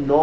9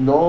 9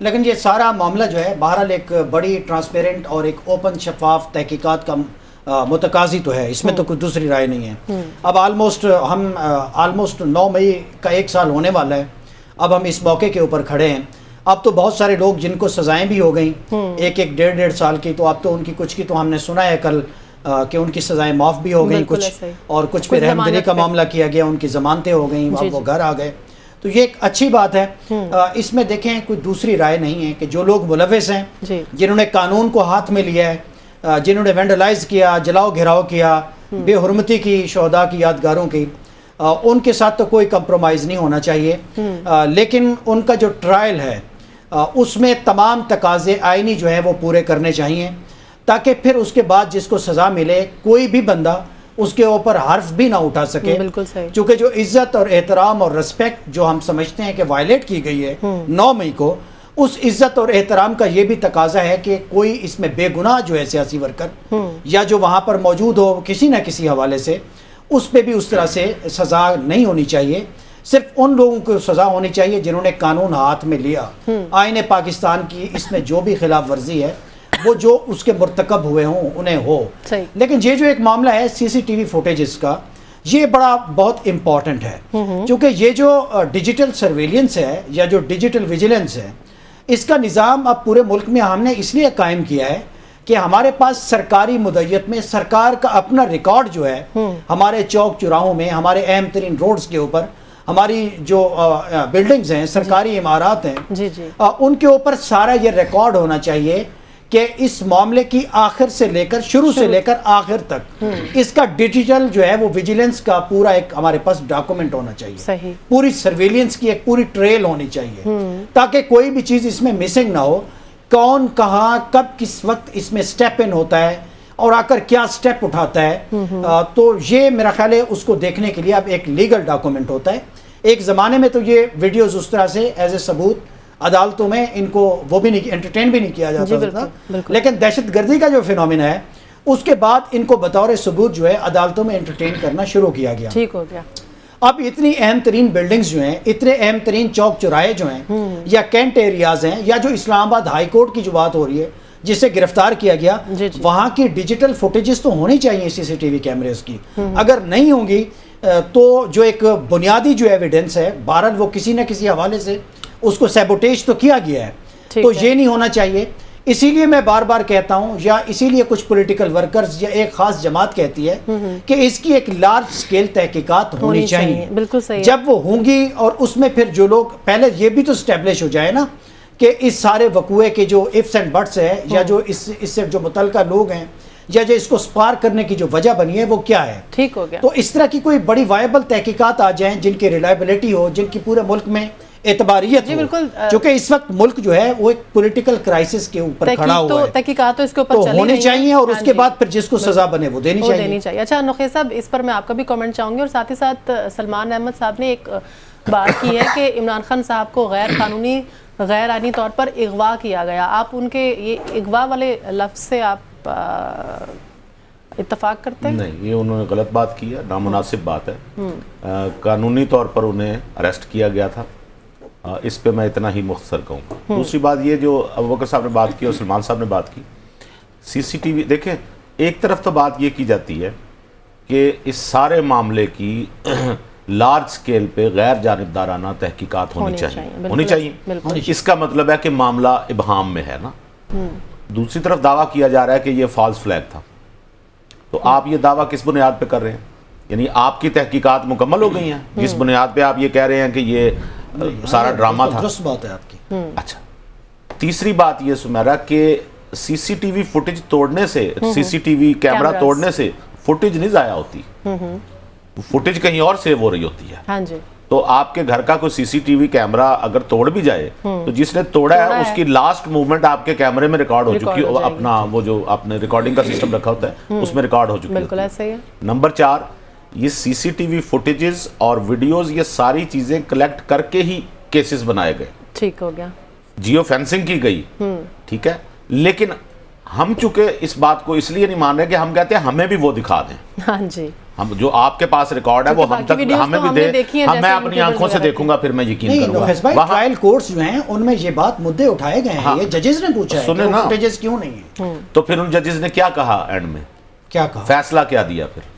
لیکن یہ سارا معاملہ جو ہے بہرحال ایک بڑی ٹرانسپیرنٹ اور ایک اوپن شفاف تحقیقات کا متقاضی تو ہے، اس میں تو کوئی دوسری رائے نہیں ہے۔ اب آلموسٹ 9 مئی کا 1 سال ہونے والا ہے، اب ہم اس موقع کے اوپر کھڑے ہیں۔ اب تو بہت سارے لوگ جن کو سزائیں بھی ہو گئیں 1-1 سال کی، تو اب تو ان کی کچھ کی تو ہم نے سنا ہے کل کہ ان کی سزائیں معاف بھی ہو گئیں کچھ، اور کچھ پہ رحم دلی کا معاملہ کیا گیا، ان کی ضمانتیں ہو گئیں، اب وہ گھر آ گئے، تو یہ ایک اچھی بات ہے۔ اس میں دیکھیں کوئی دوسری رائے نہیں ہے کہ جو لوگ ملوث ہیں، جنہوں نے قانون کو ہاتھ میں لیا ہے، جنہوں نے وینڈلائز کیا، جلاؤ گھراؤ کیا، بے حرمتی کی شہداء کی یادگاروں کی، ان کے ساتھ تو کوئی کمپرومائز نہیں ہونا چاہیے، لیکن ان کا جو ٹرائل ہے اس میں تمام تقاضے آئینی جو ہے وہ پورے کرنے چاہیے، تاکہ پھر اس کے بعد جس کو سزا ملے کوئی بھی بندہ اس کے اوپر حرف بھی نہ اٹھا سکے۔ بالکل صحیح، چونکہ جو عزت اور احترام اور رسپیکٹ جو ہم سمجھتے ہیں کہ وائلیٹ کی گئی ہے 9 مئی کو، اس عزت اور احترام کا یہ بھی تقاضا ہے کہ کوئی اس میں بے گناہ جو ہے سیاسی ورکر یا جو وہاں پر موجود ہو کسی نہ کسی حوالے سے، اس پہ بھی اس طرح سے سزا نہیں ہونی چاہیے۔ صرف ان لوگوں کو سزا ہونی چاہیے جنہوں نے قانون ہاتھ میں لیا، آئین پاکستان کی اس میں جو بھی خلاف ورزی ہے وہ جو اس کے مرتکب ہوئے ہوں انہیں ہو۔ لیکن یہ جو ایک معاملہ ہے CCTV فوٹیجز کا، یہ بہت امپورٹنٹ ہے، کیونکہ یہ جو ڈیجیٹل سرویلنس ہے یا جو ڈیجیٹل ویجیلنس ہے، اس کا نظام اب پورے ملک میں ہم نے اس لیے قائم کیا ہے کہ ہمارے پاس سرکاری مدعیت میں سرکار کا اپنا ریکارڈ جو ہے، ہمارے چوک چوراہوں میں، ہمارے اہم ترین روڈز کے اوپر، ہماری جو بلڈنگز ہیں، سرکاری عمارات ہیں، ان کے اوپر سارا یہ ریکارڈ ہونا چاہیے کہ اس معاملے کی آخر سے لے کر شروع سے لے کر آخر تک اس کا ڈیجیٹل جو ہے وہ ویجیلنس کا پورا ایک ہمارے پاس ڈاکومنٹ ہونا چاہیے، پوری سرویلنس کی ایک پوری ٹریل ہونی چاہیے، تاکہ کوئی بھی چیز اس میں مسنگ نہ ہو، کون کہاں کب کس وقت اس میں سٹیپ ان ہوتا ہے اور آ کر کیا سٹیپ اٹھاتا ہے۔ تو یہ میرا خیال ہے اس کو دیکھنے کے لیے اب ایک لیگل ڈاکومنٹ ہوتا ہے۔ ایک زمانے میں تو یہ ویڈیوز اس طرح سے ایز اے ثبوت عدالتوں میں ان کو وہ بھی نہیں انٹرٹین بھی نہیں کیا جاتا تھا، لیکن دہشت گردی کا جو فینومینا ہے اس کے بعد ان کو بطور ثبوت جو ہے عدالتوں میں انٹرٹین کرنا شروع کیا گیا۔ ٹھیک ہو گیا۔ اب اتنی اہم ترین بلڈنگز جو ہیں، اتنے اہم ترین چوک چوراہے جو ہیں یا کینٹ ایریاز ہیں، یا جو اسلام آباد ہائی کورٹ کی جو بات ہو رہی ہے جسے گرفتار کیا گیا، وہاں کی ڈیجیٹل فوٹیجز تو ہونی چاہیے CCTV کیمریز کی۔ اگر نہیں ہوں گی تو جو ایک بنیادی جو ایویڈنس ہے، بہرحال وہ کسی نہ کسی حوالے سے اس کو سیبوٹیج تو کیا گیا ہے، تو یہ نہیں ہونا چاہیے۔ اسی لیے میں بار بار کہتا ہوں، یا اسی لیے کچھ پولیٹیکل ورکرز یا ایک خاص جماعت کہتی ہے کہ اس کی ایک لارج سکیل تحقیقات ہونی چاہیے۔ بالکل صحیح۔ جب وہ ہوں گی اور اس میں پھر جو لوگ پہلے یہ بھی تو اسٹیبلش ہو جائے نا کہ اس سارے وقوعے کے جو ifs اینڈ بٹس ہے، یا جو اس سے جو متعلقہ لوگ ہیں، یا جو اس کو سپارک کرنے کی جو وجہ بنی ہے وہ کیا ہے۔ ٹھیک ہو گیا۔ تو اس طرح کی کوئی بڑی وائبل تحقیقات آ جائیں جن کی ریلائبلٹی ہو، جن کی پورے ملک میں اعتباریت ہو، چونکہ اس وقت ملک جو ہے وہ ایک پولیٹیکل کرائسس کے اوپر کھڑا ہوا ہے، تحقیقات تو اس کے اوپر تو ہونی چاہیے، اور اس کے بعد پھر جس کو سزا بنے وہ دینی چاہیے۔ اچھا نقی صاحب، اس پر میں آپ کا بھی کامنٹ چاہوں گی، اور ساتھ ہی ساتھ سلمان احمد صاحب نے ایک بات کی ہے کہ عمران خان صاحب کو غیر قانونی غیر آئینی طور پر اغوا کیا گیا۔ آپ ان کے یہ اغوا والے لفظ سے آپ اتفاق کرتے ہیں؟ نہیں، یہ انہوں نے غلط بات کی ہے، نامناسب بات ہے۔ قانونی طور پر انہیں اریسٹ کیا گیا تھا، اس پہ میں اتنا ہی مختصر کہوں گا۔ دوسری بات یہ جو ابوبکر صاحب نے بات کی اور سلمان صاحب نے بات کی، CCTV دیکھیں، ایک طرف تو بات یہ کی جاتی ہے کہ اس سارے معاملے کی لارج سکیل پہ غیر جانبدارانہ تحقیقات ہونی چاہیے۔ اس کا مطلب ہے کہ معاملہ ابہام میں ہے نا۔ دوسری طرف دعویٰ کیا جا رہا ہے کہ یہ فالس فلیگ تھا، تو آپ یہ دعویٰ کس بنیاد پہ کر رہے ہیں؟ یعنی آپ کی تحقیقات مکمل ہو گئی ہیں جس بنیاد پہ آپ یہ کہہ رہے ہیں کہ یہ سارا ڈرامہ تھا؟ درست بات ہے آپ کی۔ اچھا، تیسری بات یہ سمیرا کہ CCTV فوٹیج توڑنے سے، CCTV کیمرہ توڑنے سے فوٹیج نہیں ضائع ہوتی، فوٹیج کہیں اور سیو ہو رہی ہوتی ہے۔ ہاں جی۔ تو آپ کے گھر کا کوئی CCTV کیمرہ اگر توڑ بھی جائے تو جس نے توڑا ہے اس کی لاسٹ موومنٹ آپ کے کیمرے میں ریکارڈ ہو چکی ہے، اپنا وہ جو آپ نے ریکارڈنگ کا سسٹم رکھا ہوتا ہے اس میں ریکارڈ ہو چکی ہے۔ بالکل ایسا ہی ہے۔ نمبر 4، یہ CCTV فوٹیجز اور ویڈیوز یہ ساری چیزیں کلیکٹ کر کے ہی کیسز بنائے گئے۔ ٹھیک ہو گیا۔ جیو فینسنگ کی گئی، ٹھیک ہے، لیکن ہم چونکہ اس بات کو اس لیے نہیں مان رہے کہ ہم کہتے ہیں ہمیں بھی وہ دکھا دیں۔ ہاں جی۔ ہم جو آپ کے پاس ریکارڈ ہے وہ ہم تک ہمیں بھی دے, میں اپنی آنکھوں سے دیکھوں گا پھر میں یقین کروں گا. ٹرائل کورٹس جو ہیں ان میں یہ بات مدعے اٹھائے گئے ہیں, یہ ججز نے پوچھا ہے کہ فوٹیجز کیوں نہیں ہیں. تو پھر ان ججز نے کیا کہا اینڈ میں, کیا کہا, فیصلہ کیا دیا پھر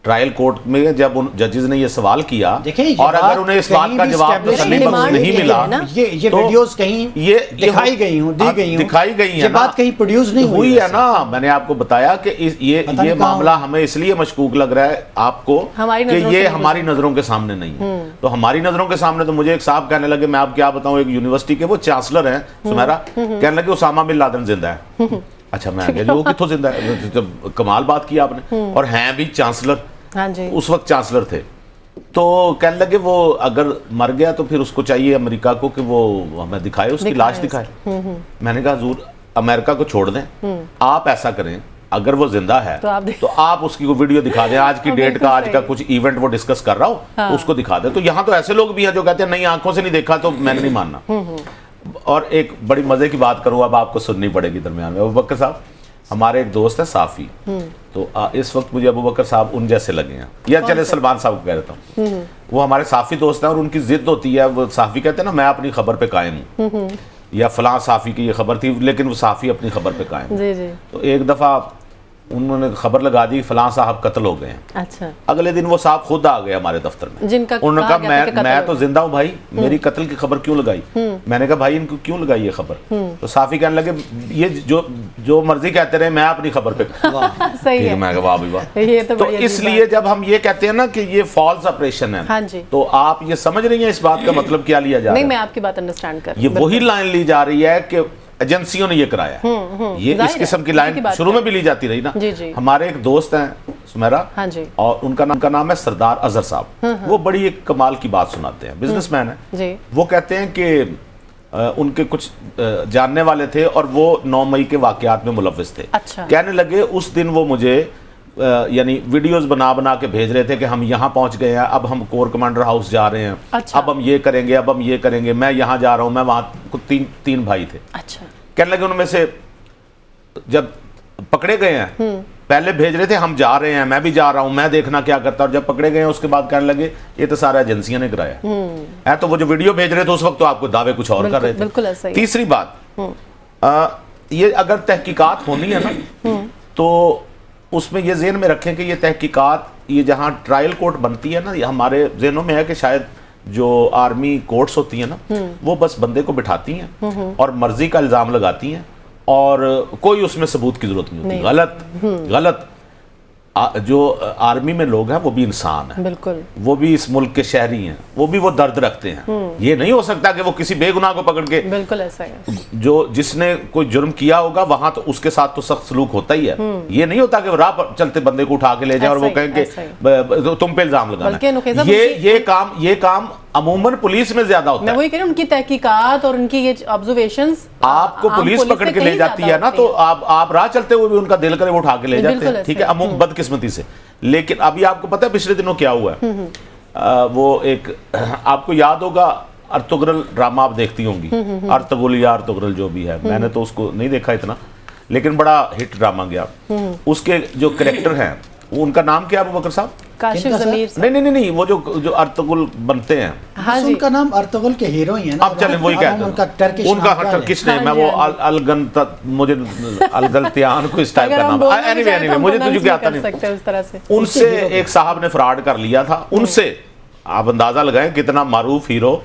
ٹرائل کورٹ میں جب ان ججز نے یہ سوال کیا, اور اگر انہیں اس بات کا جواب تسلی بخش نہیں ملا, یہ ویڈیوز کہیں دکھائی گئی ہوں, دکھائی گئی ہیں, یہ بات کہیں پروڈیوس نہیں ہوئی ہے نا. میں نے آپ کو بتایا کہ یہ معاملہ ہمیں اس لیے مشکوک لگ رہا ہے آپ کو کہ یہ ہماری نظروں کے سامنے نہیں ہے. تو ہماری نظروں کے سامنے تو مجھے ایک صاحب کہنے لگے, میں آپ کیا بتاؤں, ایک یونیورسٹی کے وہ چانسلر ہیں سمیرا, کہنے لگے اسامہ بن لادن زندہ ہے. اچھا میں آگیا جو کتوں زندہ ہے, کمال بات کی آپ نے, اور ہیں بھی چانسلر, اس وقت چانسلر تھے. تو کہنے لگے وہ اگر مر گیا تو پھر اس کو چاہیے امریکہ کو کہ وہ ہمیں دکھائے, اس کی لاش دکھائے. میں نے کہا حضور امریکہ کو چھوڑ دیں, آپ ایسا کریں اگر وہ زندہ ہے تو آپ اس کی ویڈیو دکھا دیں, آج کی ڈیٹ کا, آج کا کچھ ایونٹ وہ ڈسکس کر رہا ہو اس کو دکھا دیں. تو یہاں تو ایسے لوگ بھی ہیں جو کہتے ہیں نہیں آنکھوں سے نہیں دیکھا تو میں نے نہیں ماننا. اور ایک بڑی مزے کی بات کروں, اب آپ کو سننی پڑے گی درمیان میں. ابوبکر صاحب ہمارے ایک دوست ہے صافی, تو اس وقت مجھے ابوبکر صاحب ان جیسے لگے ہیں, یا چلے سلمان صاحب کو کہہ دیتا ہوں, وہ ہمارے صافی دوست ہیں اور ان کی ضد ہوتی ہے. وہ صافی کہتے ہیں نا میں اپنی خبر پہ قائم ہوں, یا فلاں صافی کی یہ خبر تھی لیکن وہ صافی اپنی خبر پہ قائم. تو ایک دفعہ انہوں نے خبر لگا دی فلاں صاحب قتل ہو گئے ہیں. اچھا. اگلے دن وہ صاحب خود آ گئے ہمارے دفتر میں, انہوں نے کہا میں تو زندہ ہوں بھائی, میری قتل کی خبر کیوں لگائی. میں نے کہا بھائی ان کو کیوں لگائی یہ خبر. تو صافی کہنے لگے یہ جو مرضی کہتے رہے, میں اپنی خبر پہ. میں کہا واہ بھائی واہ. تو اس لیے جب ہم یہ کہتے ہیں نا کہ یہ فالس آپریشن ہے, تو آپ یہ سمجھ رہی ہیں اس بات کا مطلب کیا لیا جا رہا ہے. نہیں میں آپ کی بات انڈرسٹینڈ کر, یہ وہی لائن لی جا رہی ہے کہ ایجنسیوں نے یہ کرایا. یہ اس قسم کی لائن شروع میں بھی لی جاتی رہی نا. ہمارے ایک دوست ہیں سمیرا, اور ان کا نام ہے سردار اظہر صاحب, وہ بڑی ایک کمال کی بات سناتے ہیں, بزنس مین ہیں. وہ کہتے ہیں کہ ان کے کچھ جاننے والے تھے اور وہ 9 مئی کے واقعات میں ملوث تھے. کہنے لگے اس دن وہ مجھے یعنی ویڈیوز بنا کے بھیج رہے تھے کہ ہم یہاں پہنچ گئے ہیں, اب ہم کور کمانڈر ہاؤس جا رہے ہیں, اب ہم یہ کریں گے, اب ہم یہ کریں گے, میں یہاں جا رہا ہوں. میں وہاں 3 بھائی تھے. کہنے لگے ان میں سے جب پکڑے گئے ہیں, پہلے بھیج رہے تھے ہم جا رہے ہیں, میں بھی جا رہا ہوں, میں دیکھنا کیا کرتا, اور جب پکڑے گئے ہیں اس کے بعد کہنے لگے یہ تو سارا ایجنسیاں نے کرایا ہے. تو وہ جو ویڈیو بھیج رہے تھے اس وقت تو آپ کو دعوے کچھ اور کر رہے تھے. تیسری بات, یہ اگر تحقیقات ہونی ہے نا تو اس میں یہ ذہن میں رکھیں کہ یہ تحقیقات, یہ جہاں ٹرائل کورٹ بنتی ہے نا, یہ ہمارے ذہنوں میں ہے کہ شاید جو آرمی کورٹس ہوتی ہیں نا وہ بس بندے کو بٹھاتی ہیں اور مرضی کا الزام لگاتی ہیں اور کوئی اس میں ثبوت کی ضرورت نہیں ہوتی. غلط. جو آرمی میں لوگ ہیں وہ بھی انسان ہیں, بالکل, وہ بھی اس ملک کے شہری ہیں, وہ بھی وہ درد رکھتے ہیں. یہ نہیں ہو سکتا کہ وہ کسی بے گناہ کو پکڑ کے, بالکل ایسا ہے, جس نے کوئی جرم کیا ہوگا وہاں تو اس کے ساتھ تو سخت سلوک ہوتا ہی ہے. یہ نہیں ہوتا کہ راہ پر چلتے بندے کو اٹھا کے لے جائیں اور وہ کہیں کہ تم پہ الزام لگانا. یہ کام عموماً پولیس میں زیادہ ہوتا ہے. میں وہی کہہ رہا ہوں, ان کی تحقیقات اور ان کی یہ آبزرویشنز آپ کو پولیس پکڑ کے لے جاتی ہے نا, تو آپ راہ چلتے ہوئے بھی ان کا دل کرے وہ اٹھا کے لے جاتے ہیں, ٹھیک ہے, عموم بدقسمتی سے. لیکن ابھی آپ کو پتہ ہے پچھلے دنوں کیا ہوا ہے, وہ ایک آپ کو یاد ہوگا ارطغرل ڈرامہ آپ دیکھتی ہوں گی, ارطغرل یا ارطغرل جو بھی ہے, میں نے تو اس کو نہیں دیکھا اتنا, لیکن بڑا ہٹ ڈرامہ گیا. اس کے جو کریکٹر ہیں ان کا نام کیا ابوبکر صاحب؟ کاشف ضمیر. نہیں, وہ جو ارطغرل بنتے ہیں, ان کا نام ارطغرل کے ہیرو ہی ہیں نا. اب چلیں وہی کہتے ہیں, ان کا ٹرکش نیم ہے وہ مجھے الگلتیان کو اس ٹائپ کا نام. اینیوے مجھے تجھے کیا آتا نہیں. ان سے ایک صاحب نے فراڈ کر لیا تھا, ان سے آپ اندازہ لگائیں کتنا معروف ہیرو,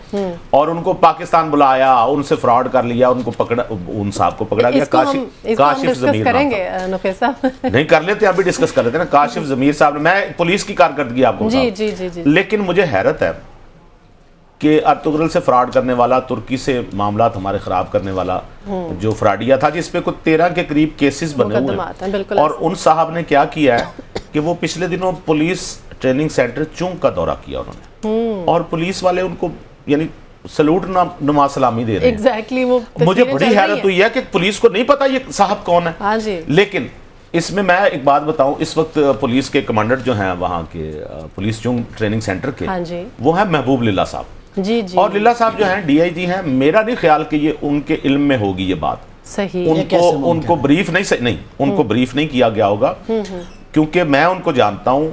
اور ان کو پاکستان بلایا, ان سے فراڈ کر لیا, ان کو پکڑا, ان صاحب کو پکڑا گیا. کاشف ضمیر کریں گے نفیس صاحب, نہیں کر لیتے, ابھی ڈسکس کر لیتے ہیں نا. کاشف ضمیر صاحب نے, میں پولیس کی کارکردگی آپ کو بتاؤں, لیکن مجھے حیرت ہے کہ ارطغرل سے فراڈ کرنے والا, ترکی سے معاملات ہمارے خراب کرنے والا جو فراڈیا تھا, جس پہ کوئی 13 کے قریب کیسز بنے ہوئے ہیں, اور ان صاحب نے کیا کیا ہے کہ وہ پچھلے دنوں پولیس ٹریننگ سینٹر چونگ کا دورہ کیا انہوں نے, اور پولیس والے ان کو یعنی سلوٹ نما سلامی دے رہے ہیں. مجھے بڑی حیرت ہوئی ہے کہ پولیس کو نہیں پتا یہ صاحب کون ہے. لیکن اس میں ایک بات بتاؤں, اس وقت پولیس کے کمانڈر جو ہیں وہاں کے پولیس چونگ ٹریننگ سینٹر کے, وہ ہیں محبوب للہ صاحب. اور للہ صاحب جو ہیں ڈی آئی جی ہیں. میرا نہیں خیال کہ یہ ان کے علم میں ہوگی یہ بات, ان کو بریف نہیں کیا گیا ہوگا. کیونکہ میں ان کو جانتا ہوں،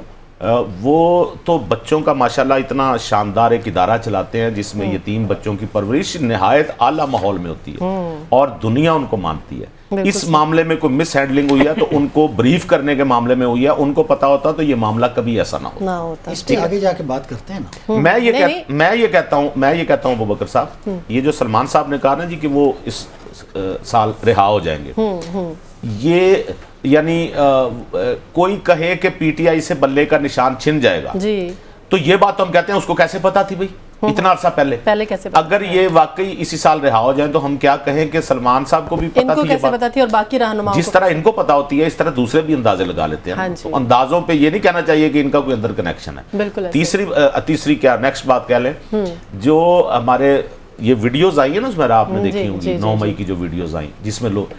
وہ تو بچوں کا ماشاءاللہ اتنا شاندار ایک ادارہ چلاتے ہیں جس میں یتیم بچوں کی پرورش نہایت اعلیٰ ماحول میں ہوتی ہے اور دنیا ان کو مانتی ہے۔ اس معاملے میں کوئی مس ہینڈلنگ ہوئی ہے تو ان کو بریف کرنے کے معاملے میں ہوئی ہے، ان کو پتا ہوتا تو یہ معاملہ کبھی ایسا نہ ہوتا۔ اس پہ آگے جا کے بات کرتے ہیں نا۔ میں یہ کہتا ہوں ابوبکر صاحب، یہ جو سلمان صاحب نے کہا نا جی کہ وہ اس سال رہا ہو جائیں گے، یہ یعنی کوئی کہے کہ پی ٹی آئی سے بلے کا نشان چھن جائے گا جی، تو یہ بات تو ہم کہتے ہیں اس کو کیسے پتا تھی بھائی اتنا عرصہ پہلے کیسے پتا؟ اگر یہ واقعی اسی سال رہا ہو جائیں تو ہم کیا کہیں کہ سلمان صاحب کو بھی پتا تھی، کیسے پتا تھی اور باقی رہنماؤں جس طرح ان کو پتا ہوتی ہے اس طرح دوسرے بھی اندازے لگا لیتے ہیں، تو اندازوں پہ یہ نہیں کہنا چاہیے کہ ان کا کوئی اندر کنیکشن ہے۔ بالکل تیسری کیا نیکسٹ بات کہہ لیں، جو ہمارے یہ ویڈیوز آئی ہیں نا، اس میں آپ نے دیکھی ہوں گی 9 مئی کی جو ویڈیوز آئیں، جس میں لوگ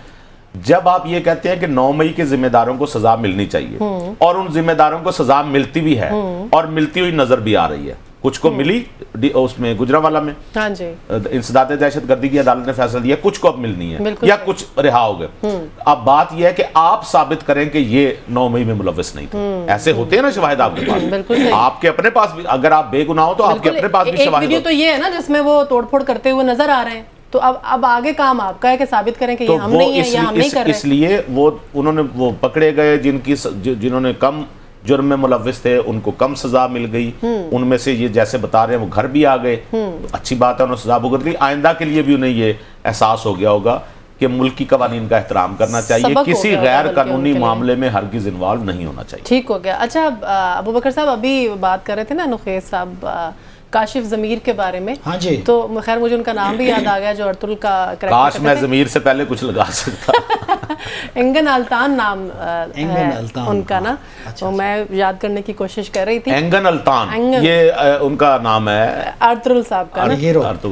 جب آپ یہ کہتے ہیں کہ 9 مئی کے ذمہ داروں کو سزا ملنی چاہیے اور ان ذمہ داروں کو سزا ملتی بھی ہے اور ملتی ہوئی نظر بھی آ رہی ہے، کچھ کو ملی اس میں گجرانوالہ میں انسداد دہشت گردی کی عدالت نے فیصلہ دیا، کچھ کو اب ملنی ہے یا کچھ رہا ہو گئے۔ اب بات یہ ہے کہ آپ ثابت کریں کہ یہ 9 مئی میں ملوث نہیں تھے، ایسے ہوتے ہیں نا شواہد آپ کے پاس، آپ کے اپنے پاس بھی، اگر آپ بے گناہ ہو تو آپ کے اپنے پاس بھی شواہد۔ ویڈیو تو یہ ہے نا جس میں وہ توڑ پھوڑ کرتے ہوئے نظر آ رہے ہیں، تو اب آگے کام آپ کا ہے کہ ثابت کریں کہ یہ ہم نہیں ہیں یا ہم نہیں کر رہے۔ اس لیے انہوں نے وہ پکڑے گئے جنہوں نے کم جرم میں ملوث تھے، ان کو کم سزا مل گئی، ان میں سے یہ جیسے بتا رہے ہیں وہ گھر بھی آ گئے، اچھی بات ہے انہوں نے سزا بھگت لی۔ آئندہ کے لیے بھی انہیں یہ احساس ہو گیا ہوگا کہ ملکی قوانین کا احترام کرنا چاہیے، کسی غیر قانونی معاملے میں ہرگز انوالو نہیں ہونا چاہیے۔ ٹھیک ہو گیا۔ اچھا ابوبکر صاحب، ابھی بات کر رہے تھے نا نخیز صاحب کاشف ضمیر کے بارے میں، ہاں جی، تو خیر مجھے ان کا نام بھی یاد آ گیا جو ارطغرل کا کریکٹر، کاش میں ضمیر سے پہلے کچھ لگا سکتا۔ انگن الطان نام ہے ان کا نا، تو میں یاد کرنے کی کوشش کر رہی تھی۔ انگن الطان یہ ان کا نام ہے، ارطغرل صاحب کا نا۔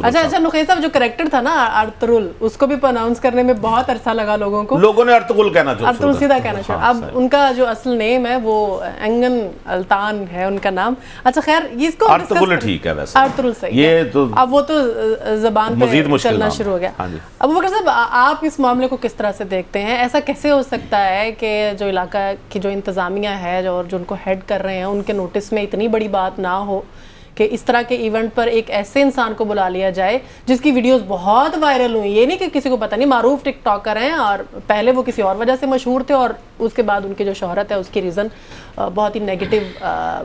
اچھا نخیز صاحب جو کریکٹر تھا نا ارطغرل، اس کو بھی پروناؤنس کرنے میں بہت عرصہ لگا لوگوں کو، لوگوں نے ارطغرل کہنا چاہا، ارطغرل سیدھا کہنا چاہا۔ اب ان کا جو اصل نیم ہے وہ انگن الطان ہے ان کا نام۔ اچھا خیر، اس کو ارطغرل ٹھیک ہے، ویسے ارطغرل صحیح یہ تو اب وہ تو زبان پہ چلنا شروع ہو گیا۔ ابوبکر صاحب، آپ اس معاملے کو کس طرح سے دیکھتے ہیں؟ ایسا کیسے ہو سکتا ہے کہ جو علاقہ کی جو انتظامیہ ہے اور جو ان کو ہیڈ کر رہے ہیں ان کے نوٹس میں اتنی بڑی بات نہ ہو کہ اس طرح کے ایونٹ پر ایک ایسے انسان کو بلا لیا جائے جس کی ویڈیوز بہت وائرل ہوئی؟ یہ نہیں کہ کسی کو پتہ نہیں، معروف ٹک ٹاکر ہیں اور پہلے وہ کسی اور وجہ سے مشہور تھے اور اس کے بعد ان کی جو شہرت ہے اس کی ریزن بہت ہی نیگیٹو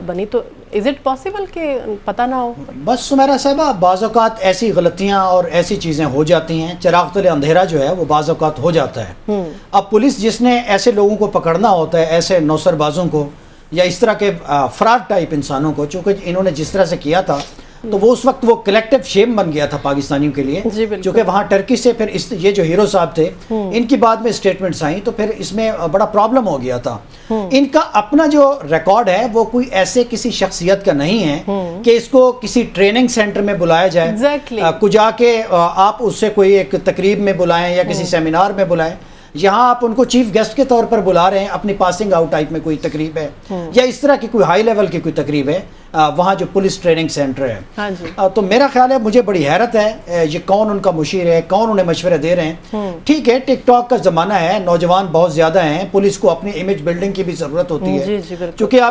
بنی، تو از اٹ پاسبل کہ پتہ نہ ہو؟ بس سمیرا صاحبہ، بعض اوقات ایسی غلطیاں اور ایسی چیزیں ہو جاتی ہیں، چراغ تلے اندھیرا جو ہے وہ بعض اوقات ہو جاتا ہے۔ اب پولیس جس نے ایسے لوگوں کو پکڑنا ہوتا ہے، ایسے نوسر بازوں کو یا اس طرح کے فراڈ ٹائپ انسانوں کو، چونکہ انہوں نے جس طرح سے کیا تھا تو وہ اس وقت وہ کلیکٹیو شیم بن گیا تھا پاکستانیوں کے لیے، چونکہ وہاں ٹرکی سے پھر یہ جو ہیرو صاحب تھے ان کی بعد میں اسٹیٹمنٹس آئیں تو پھر اس میں بڑا پرابلم ہو گیا تھا۔ ان کا اپنا جو ریکارڈ ہے وہ کوئی ایسے کسی شخصیت کا نہیں ہے کہ اس کو کسی ٹریننگ سینٹر میں بلایا جائے، کجا کے آپ اس سے کوئی ایک تقریب میں بلائیں یا کسی سیمینار میں بلائیں۔ یہاں آپ ان کو چیف گیسٹ کے طور پر بلا رہے ہیں، اپنی پاسنگ آؤٹ ٹائپ میں کوئی تقریب ہے یا اس طرح کی کوئی ہائی لیول کی کوئی تقریب ہے وہاں جو پولیس ٹریننگ سینٹر ہے۔ تو میرا خیال ہے، مجھے بڑی حیرت ہے یہ کون ان کا مشیر ہے، کون انہیں مشورے دے رہے ہیں۔ ٹھیک ہے، ٹک ٹاک کا زمانہ ہے، نوجوان بہت زیادہ ہیں، پولیس کو اپنی امیج بلڈنگ کی بھی ضرورت ہوتی ہے، کیونکہ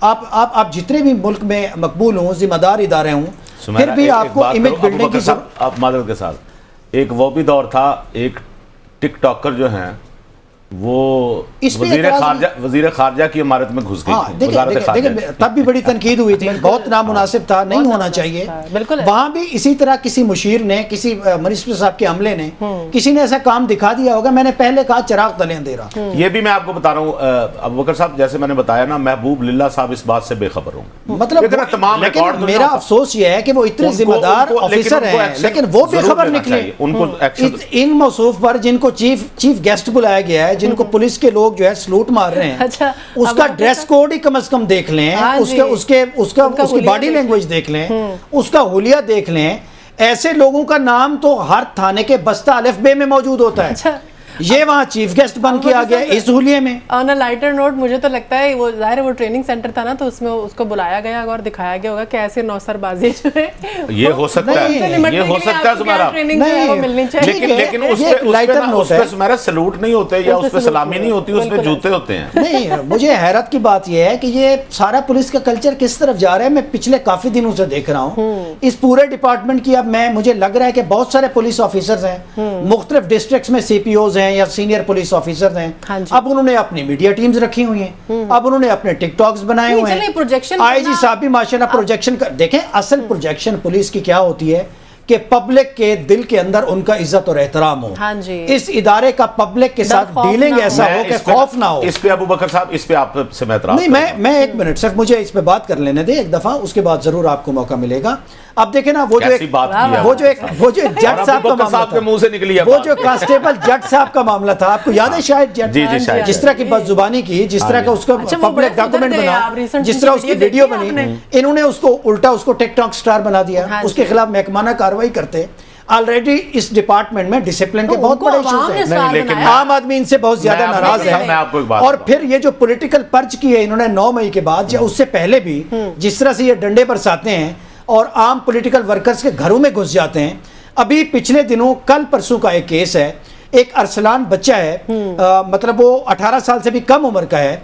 آپ جتنے بھی ملک میں مقبول ہوں، ذمہ دار ادارے ہوں، پھر بھی آپ کو امیج بلڈنگ کی ضرورت۔ آپ معذرت کے ساتھ، ایک وہ بھی دور تھا، ایک ٹک ٹاکر جو ہیں وہ وزیر خارجہ کی عمارت میں گھس گئی، دیکھیں تب بھی بڑی تنقید ہوئی تھی، بہت نامناسب تھا، نہیں ہونا چاہیے۔ وہاں بھی اسی طرح کسی مشیر نے، کسی منسٹر صاحب کے عملے نے، کسی نے ایسا کام دکھا دیا ہوگا۔ میں نے پہلے کہا چراغ تلے اندھیرا، یہ بھی میں آپ کو بتا رہا ہوں ابوبکر صاحب، جیسے میں نے بتایا نا، محبوب للہ صاحب اس بات سے بے خبر ہوں، مطلب لیکن میرا افسوس یہ ہے کہ وہ اتنے ذمہ دار آفیسر ہیں لیکن وہ بے خبر نکلے ان موصوف پر جن کو چیف گیسٹ بلایا گیا ہے، جن کو پولیس کے لوگ جو ہے سلوٹ مار رہے ہیں۔ اس کا ڈریس کوڈ ہی کم از کم دیکھ لیں، اس کی باڈی لینگویج دیکھ لیں، اس کا حلیہ دیکھ لیں۔ ایسے لوگوں کا نام تو ہر تھانے کے بستہ الف بے میں موجود ہوتا ہے۔ یہ وہاں چیف گیسٹ بن کے آ گیا اس حلیے میں. آن اے لائٹر نوٹ مجھے تو لگتا ہے وہ ظاہر ہے وہ ٹریننگ سینٹر تھا نا تو اس میں اس کو بلایا گیا اور دکھایا گیا ہوگا کہ ایسے نوسر بازی جو ہے یہ ہو سکتا ہے سمیرا, لیکن اس پہ سمیرا سلوٹ نہیں ہوتے یا اس پہ سلامی نہیں ہوتی, اس پہ جوتے ہوتے ہیں. نہیں, مجھے حیرت کی بات یہ ہے کہ یہ سارا پولیس کا کلچر کس طرف جا رہا ہے. میں پچھلے کافی دنوں سے دیکھ رہا ہوں اس پورے ڈپارٹمنٹ کی. اب مجھے لگ رہا ہے کہ بہت سارے پولیس آفیسرز ہیں مختلف ڈسٹرکٹس میں, سی پی اوز ہیں یا سینئر پولیس آفیسرز ہیں. اب انہوں نے اپنی میڈیا ٹیمز رکھی ہوئی ہیں, اب انہوں نے اپنے ٹک ٹاکس بنائے ہوئے ہیں. آئی جی صاحب بھی ماشاءاللہ پروجیکشن دیکھیں. اصل پروجیکشن پولیس کی کیا ہوتی ہے کہ پبلک کے دل کے اندر ان کا عزت اور احترام ہو, اس ادارے کا پبلک کے ساتھ ڈیلنگ ایسا ہو کہ خوف نہ ہو. اس پہ ابو بکر صاحب, اس پہ آپ سے میں اعتراض نہیں, میں ایک منٹ صرف مجھے اس پہ بات کر لینے دیں ایک دفعہ, اس کے بعد ضرور آپ کو موقع ملے گا. اب دیکھیں نا وہ جو ایک جج صاحب کا معاملہ تھا, وہ جو کانسٹیبل جج صاحب کا معاملہ تھا, آپ کو یاد ہے شاید جج جس طرح کی بد زبانی کی, جس طرح کا اس کا پبلک ڈاکومنٹ بنا, جس طرح اس کی ویڈیو بنی, انہوں نے اس کو الٹا اس کو ٹک ٹاک سٹار بنا دیا. اس کے خلاف محکمانہ کارروائی کرتے. آلریڈی اس ڈپارٹمنٹ میں ڈسپلن کے بہت بڑے ایشوز ہیں, لیکن عام آدمی ان سے بہت زیادہ ناراض ہے. اور پھر یہ جو پولیٹیکل پرچ کی ہے انہوں نے 9 مئی کے بعد یا اس سے پہلے بھی, جس طرح سے یہ ڈنڈے برساتے ہیں اور عام پولیٹیکل ورکرز کے گھروں میں گھس جاتے ہیں. ابھی پچھلے دنوں کل پرسوں کا ایک کیس ہے, ایک ارسلان بچہ ہے, مطلب وہ 18 سال سے بھی کم عمر کا ہے.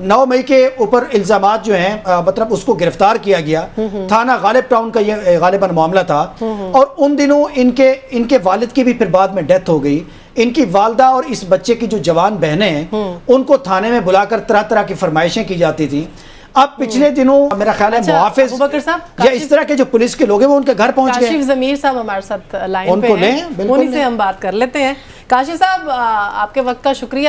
9 مئی کے اوپر الزامات جو ہیں, مطلب اس کو گرفتار کیا گیا. تھانہ غالب ٹاؤن کا یہ غالباً معاملہ تھا. اور ان دنوں ان کے والد کی بھی پھر بعد میں ڈیتھ ہو گئی. ان کی والدہ اور اس بچے کی جو جوان بہنیں ہیں ان کو تھانے میں بلا کر طرح طرح کی فرمائشیں کی جاتی تھیں. اب پچھلے دنوں میرا خیال ہے محافظ یا اس طرح کے جو پولیس کے لوگ ہیں وہ ان کے گھر پہنچ گئے. کاشف ضمیر صاحب ہمارے ساتھ لائن پہ ہیں, انہی سے ہم بات کر لیتے ہیں. کاشف صاحب آپ کے وقت کا شکریہ.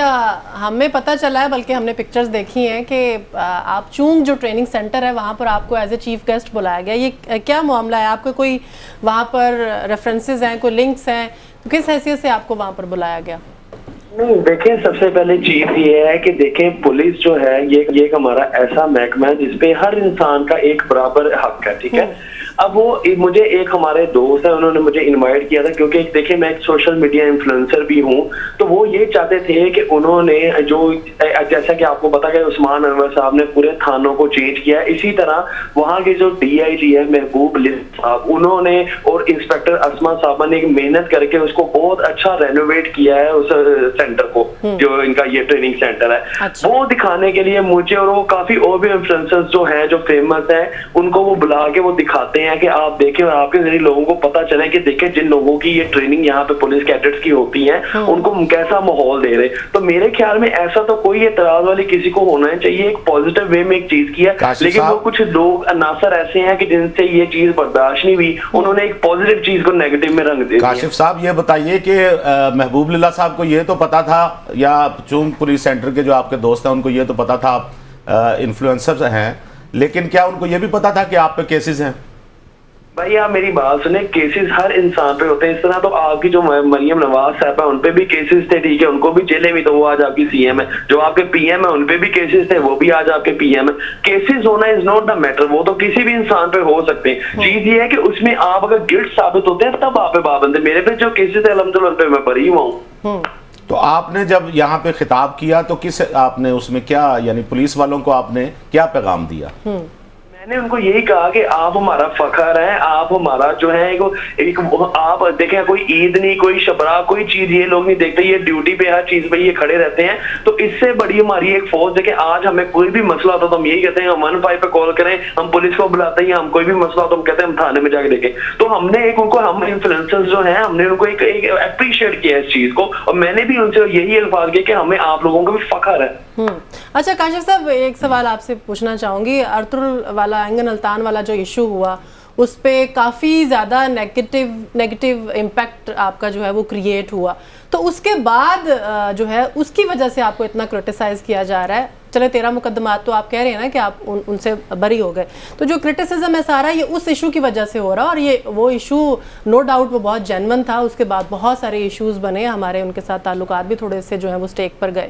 ہمیں پتہ چلا ہے, بلکہ ہم نے پکچرز دیکھی ہیں کہ آپ چونگ جو ٹریننگ سینٹر ہے وہاں پر آپ کو ایز اے چیف گیسٹ بلایا گیا. یہ کیا معاملہ ہے؟ آپ کو کوئی وہاں پر ریفرنسز ہیں, کوئی لنکس ہیں, کس حیثیت سے آپ کو وہاں پر بلایا گیا؟ نہیں دیکھیں, سب سے پہلے چیز یہ ہے کہ دیکھیں پولیس جو ہے یہ ایک ہمارا ایسا محکمہ ہے جس پہ ہر انسان کا ایک برابر حق ہے, ٹھیک ہے. اب وہ مجھے ایک ہمارے دوست ہیں, انہوں نے مجھے انوائٹ کیا تھا کیونکہ دیکھیں میں ایک سوشل میڈیا انفلوئنسر بھی ہوں, تو وہ یہ چاہتے تھے کہ انہوں نے جو جیسا کہ آپ کو پتا کہ عثمان انور صاحب نے پورے تھانوں کو چینج کیا ہے, اسی طرح وہاں کے جو ڈی آئی جی ہے محبوب لسٹ صاحب, انہوں نے اور انسپیکٹر اسما صاحبہ نے ایک محنت کر کے اس کو بہت اچھا رینوویٹ کیا ہے اس سینٹر کو, جو ان کا یہ ٹریننگ سینٹر ہے. وہ دکھانے کے لیے مجھے اور وہ کافی اور بھی انفلوئنسرز جو ہیں جو فیمس ہیں ان کو وہ بلا کے وہ دکھاتے ہیں کہ آپ دیکھیں اور آپ کے ذریعے لوگوں کو پتا چلے کہ دیکھیں جن لوگوں کی یہ ٹریننگ یہاں پہ پولیس کیڈٹس کی ہوتی ہیں ان کو کیسا ماحول دے رہے. تو میرے خیال میں ایسا تو کوئی اعتراض والی کسی کو ہونا چاہیے, ایک پازیٹیو وے میں ایک چیز کیا, لیکن وہ کچھ لوگ عناصر ایسے ہیں کہ جن سے یہ چیز برداشت نہیں ہوئی, انہوں نے ایک پازیٹیو چیز کو نیگیٹو میں رنگ دے دیا. کاشف صاحب یہ بتائیے کہ محبوب للہ صاحب کو یہ تو پتا تھا, یا چونگ پولیس سینٹر کے جو آپ کے دوست ہیں ان کو یہ تو پتا تھا آپ انفلوئنسر ہیں, لیکن کیا ان کو یہ بھی پتا تھا کہ آپ پہ کیسز ہیں؟ بھائی آپ میری بات سنیں, کیسز ہر انسان پہ ہوتے ہیں. اس طرح تو آپ کی جو مریم نواز صاحب ہے ان پہ بھی کیسز تھے, ٹھیک ہے, ان کو بھی جیلیں بھی, تو وہ آج آپ کی سی ایم ہے. جو آپ کے پی ایم ہے ان پہ بھی کیسز تھے, وہ بھی آج آپ کے پی ایم ہے. کیسز ہونا از ناٹ دا میٹر, وہ تو کسی بھی انسان پہ ہو سکتے ہیں. چیز یہ ہے کہ اس میں آپ اگر گلٹ ثابت ہوتے ہیں تب آپ پہ پابند ہے. میرے پہ جو کیسز ہے الحمدللہ ان پہ میں بری ہوا ہوں. تو آپ نے جب یہاں پہ خطاب کیا تو کس آپ نے اس میں کیا, یعنی پولیس والوں کو آپ نے کیا پیغام دیا؟ میں نے ان کو یہی کہا کہ آپ ہمارا فخر ہیں, آپ ہمارا جو ہے ایک آپ دیکھیں کوئی عید نہیں, کوئی شبرا, کوئی چیز یہ لوگ نہیں دیکھتے, یہ ڈیوٹی پہ ہر چیز پہ یہ کھڑے رہتے ہیں. تو اس سے بڑی ہماری ایک فوج ہے کہ آج ہمیں کوئی بھی مسئلہ ہوتا تو ہم یہی کہتے ہیں ہم 15 پہ کال کریں, ہم پولیس کو بلاتے ہیں, ہم کوئی بھی مسئلہ ہوتا ہم کہتے ہیں ہم تھانے میں جا کے دیکھیں. تو ہم نے ایک ان کو, ہم انفلوئنسرز جو ہیں ہم نے ان کو ایک اپریشیٹ کیا اس چیز کو, اور میں نے بھی ان سے یہی الفاظ کیے کہ ہمیں آپ لوگوں کا بھی فخر ہے. اچھا کاشف صاحب ایک سوال آپ سے پوچھنا چاہوں گی. ارطغرل والا, اینگن التان والا جو ایشو ہوا اس پہ کافی زیادہ نیگیٹو امپیکٹ آپ کا جو ہے وہ کریٹ ہوا, تو اس کے بعد جو ہے اس کی وجہ سے آپ کو اتنا کرٹیسائز کیا جا رہا ہے. چلے 13 مقدمات تو آپ کہہ رہے ہیں نا کہ آپ ان سے بری ہو گئے, تو جو کرٹیسزم ہے سارا یہ اس ایشو کی وجہ سے ہو رہا, اور یہ وہ ایشو نو ڈاؤٹ وہ بہت جینون تھا. اس کے بعد بہت سارے ایشوز بنے, ہمارے ان کے ساتھ تعلقات بھی تھوڑے سے جو ہیں وہ سٹیک پر گئے.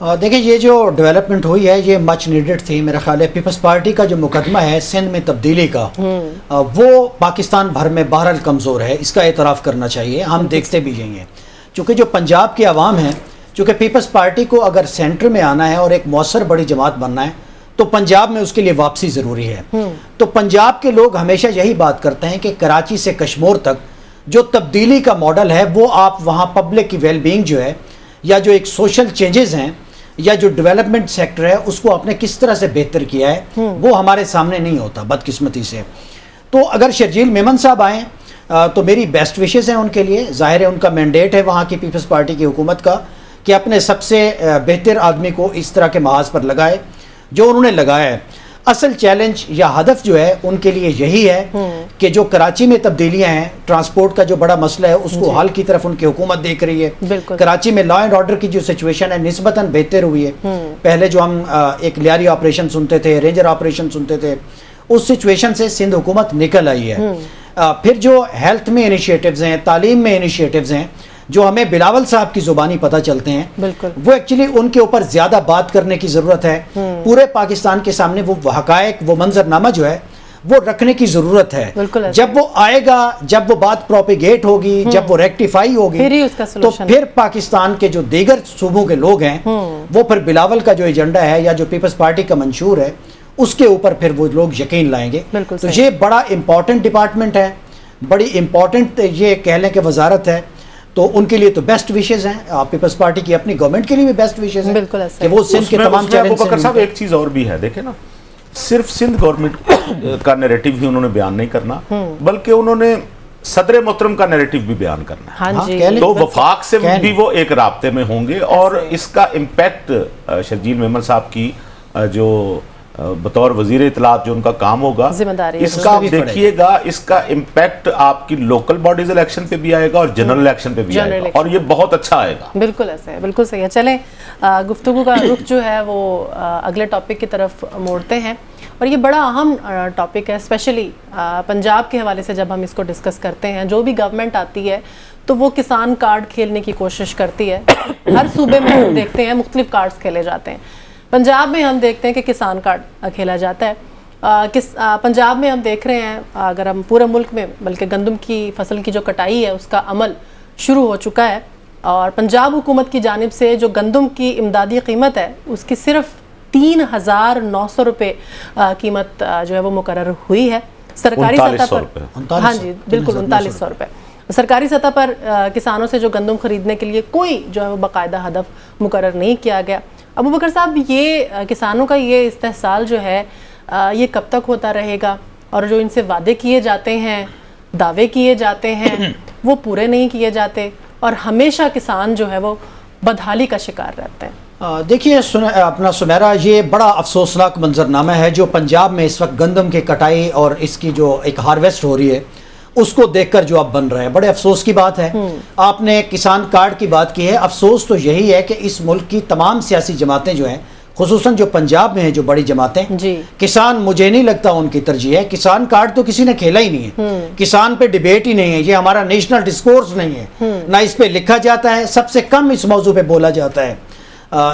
دیکھیں یہ جو ڈیولپمنٹ ہوئی ہے یہ مچ نیڈڈ تھی. میرا خیال ہے پیپلز پارٹی کا جو مقدمہ ہے سندھ میں تبدیلی کا وہ پاکستان بھر میں بہرحال کمزور ہے, اس کا اعتراف کرنا چاہیے. ہم دیکھتے بھی یہی ہیں چونکہ جو پنجاب کے عوام ہیں, چونکہ پیپلز پارٹی کو اگر سینٹر میں آنا ہے اور ایک مؤثر بڑی جماعت بننا ہے تو پنجاب میں اس کے لیے واپسی ضروری ہے. تو پنجاب کے لوگ ہمیشہ یہی بات کرتے ہیں کہ کراچی سے کشمور تک جو تبدیلی کا ماڈل ہے وہ آپ وہاں پبلک کی ویل بینگ جو ہے یا جو ایک سوشل چینجز ہیں یا جو ڈیولپمنٹ سیکٹر ہے اس کو آپ نے کس طرح سے بہتر کیا ہے وہ ہمارے سامنے نہیں ہوتا بدقسمتی سے. تو اگر شرجیل میمن صاحب آئیں تو میری بیسٹ وشز ہیں ان کے لیے. ظاہر ہے ان کا مینڈیٹ ہے وہاں کی پیپلز پارٹی کی حکومت کا کہ اپنے سب سے بہتر آدمی کو اس طرح کے محاذ پر لگائے جو انہوں نے لگایا ہے. اصل چیلنج یا ہدف جو ہے ان کے لیے یہی ہے کہ جو کراچی میں تبدیلیاں ہیں, ٹرانسپورٹ کا جو بڑا مسئلہ ہے اس کو حل کی طرف ان کی حکومت دیکھ رہی ہے. کراچی میں لا اینڈ آرڈر کی جو سچویشن ہے نسبتاً بہتر ہوئی ہے. پہلے جو ہم ایک لیاری آپریشن سنتے تھے, رینجر آپریشن سنتے تھے, اس سچویشن سے سندھ حکومت نکل آئی ہے. پھر جو ہیلتھ میں انیشیٹوز ہیں, تعلیم میں انیشیٹوز ہیں جو ہمیں بلاول صاحب کی زبانی پتہ چلتے ہیں, وہ ایکچولی ان کے اوپر زیادہ بات کرنے کی ضرورت ہے. پورے پاکستان کے سامنے وہ حقائق, وہ منظرنامہ جو ہے وہ رکھنے کی ضرورت ہے. جب وہ آئے گا, جب وہ بات پروپیگیٹ ہوگی, جب وہ ریکٹیفائی ہوگی تو پھر پاکستان کے جو دیگر صوبوں کے لوگ ہیں وہ پھر بلاول کا جو ایجنڈا ہے یا جو پیپلز پارٹی کا منشور ہے اس کے اوپر پھر وہ لوگ یقین لائیں گے. تو یہ بڑا امپورٹنٹ ڈپارٹمنٹ ہے, بڑی امپورٹنٹ یہ کہہ لیں کہ وزارت ہے. تو ان کے لیے تو بیسٹ وشز ہیں, پیپلز پارٹی کی اپنی گورنمنٹ کے لیے بھی بیسٹ وشز ہیں کہ وہ سندھ کے تمام چیلنج ابوبکر صاحب ایک چیز اور بھی ہے, دیکھیں نا, صرف سندھ گورنمنٹ کا نیریٹو ہی انہوں نے بیان نہیں کرنا بلکہ انہوں نے صدر محترم کا نیریٹو بھی بیان کرنا ہے. تو وفاق سے بھی وہ ایک رابطے میں ہوں گے اور اس کا امپیکٹ شرجیل میمن صاحب کی جو بطور وزیر اطلاعات جو ان کا کام ہوگا اس کا آپ دیکھیے گا, اس کا امپیکٹ آپ کی لوکل باڈیز الیکشن پہ بھی آئے گا اور جنرل الیکشن پہ بھی آئے گا, اور یہ بہت اچھا آئے گا. بالکل ایسا ہے, بالکل صحیح ہے. چلیں گفتگو کا رخ جو ہے وہ اگلے ٹاپک کی طرف موڑتے ہیں, اور یہ بڑا اہم ٹاپک ہے, اسپیشلی پنجاب کے حوالے سے. جب ہم اس کو ڈسکس کرتے ہیں, جو بھی گورنمنٹ آتی ہے تو وہ کسان کارڈ کھیلنے کی کوشش کرتی ہے. ہر صوبے میں ہم دیکھتے ہیں مختلف کارڈز کھیلے جاتے ہیں. پنجاب میں ہم دیکھتے ہیں کہ کسان کارڈ کھیلا جاتا ہے. پنجاب میں ہم دیکھ رہے ہیں, اگر ہم پورے ملک میں, بلکہ گندم کی فصل کی جو کٹائی ہے اس کا عمل شروع ہو چکا ہے, اور پنجاب حکومت کی جانب سے جو گندم کی امدادی قیمت ہے اس کی صرف 3,900 روپے قیمت جو ہے وہ مقرر ہوئی ہے سرکاری سطح پر. ہاں جی بالکل 3,900 روپے سرکاری سطح پر. کسانوں سے جو گندم خریدنے کے لیے کوئی جو ہے وہ باقاعدہ ہدف مقرر نہیں کیا گیا. ابوبکر صاحب, یہ کسانوں کا یہ استحصال جو ہے یہ کب تک ہوتا رہے گا, اور جو ان سے وعدے کیے جاتے ہیں, دعوے کیے جاتے ہیں, وہ پورے نہیں کیے جاتے, اور ہمیشہ کسان جو ہے وہ بدحالی کا شکار رہتے ہیں؟ دیکھیے اپنا سمیرا, یہ بڑا افسوسناک منظرنامہ ہے جو پنجاب میں اس وقت گندم کی کٹائی اور اس کی جو ایک ہارویسٹ ہو رہی ہے اس کو دیکھ کر جو اب بن رہا ہے. بڑے افسوس کی بات ہے. آپ نے کسان کارڈ کی بات کی ہے, افسوس تو یہی ہے کہ اس ملک کی تمام سیاسی جماعتیں جو ہیں, خصوصاً جو پنجاب میں ہیں جو بڑی جماعتیں, کسان مجھے نہیں لگتا ان کی ترجیح ہے. کسان کارڈ تو کسی نے کھیلا ہی نہیں ہے, کسان پہ ڈیبیٹ ہی نہیں ہے, یہ ہمارا نیشنل ڈسکورس نہیں ہے, نہ اس پہ لکھا جاتا ہے, سب سے کم اس موضوع پہ بولا جاتا ہے.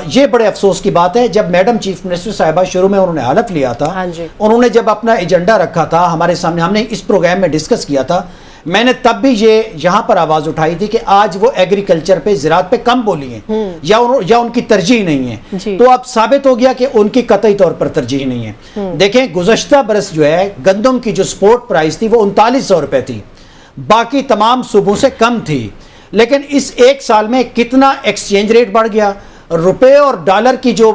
یہ بڑے افسوس کی بات ہے. جب میڈم چیف منسٹر صاحبہ شروع میں انہوں نے حلف لیا تھا, انہوں نے جب اپنا ایجنڈا رکھا تھا ہمارے سامنے, ہم نے اس پروگرام میں ڈسکس کیا تھا, میں نے تب بھی یہ یہاں پر آواز اٹھائی تھی کہ آج وہ ایگریکلچر پہ, زراعت پہ کم بولی ہیں یا ان کی ترجیح نہیں ہے. تو اب ثابت ہو گیا کہ ان کی قطعی طور پر ترجیح نہیں ہے. دیکھیں گزشتہ برس جو ہے گندم کی جو سپورٹ پرائس تھی وہ 3900 روپے تھی, باقی تمام صوبوں سے کم تھی. لیکن اس ایک سال میں کتنا ایکسچینج ریٹ بڑھ گیا, روپے اور ڈالر کی جو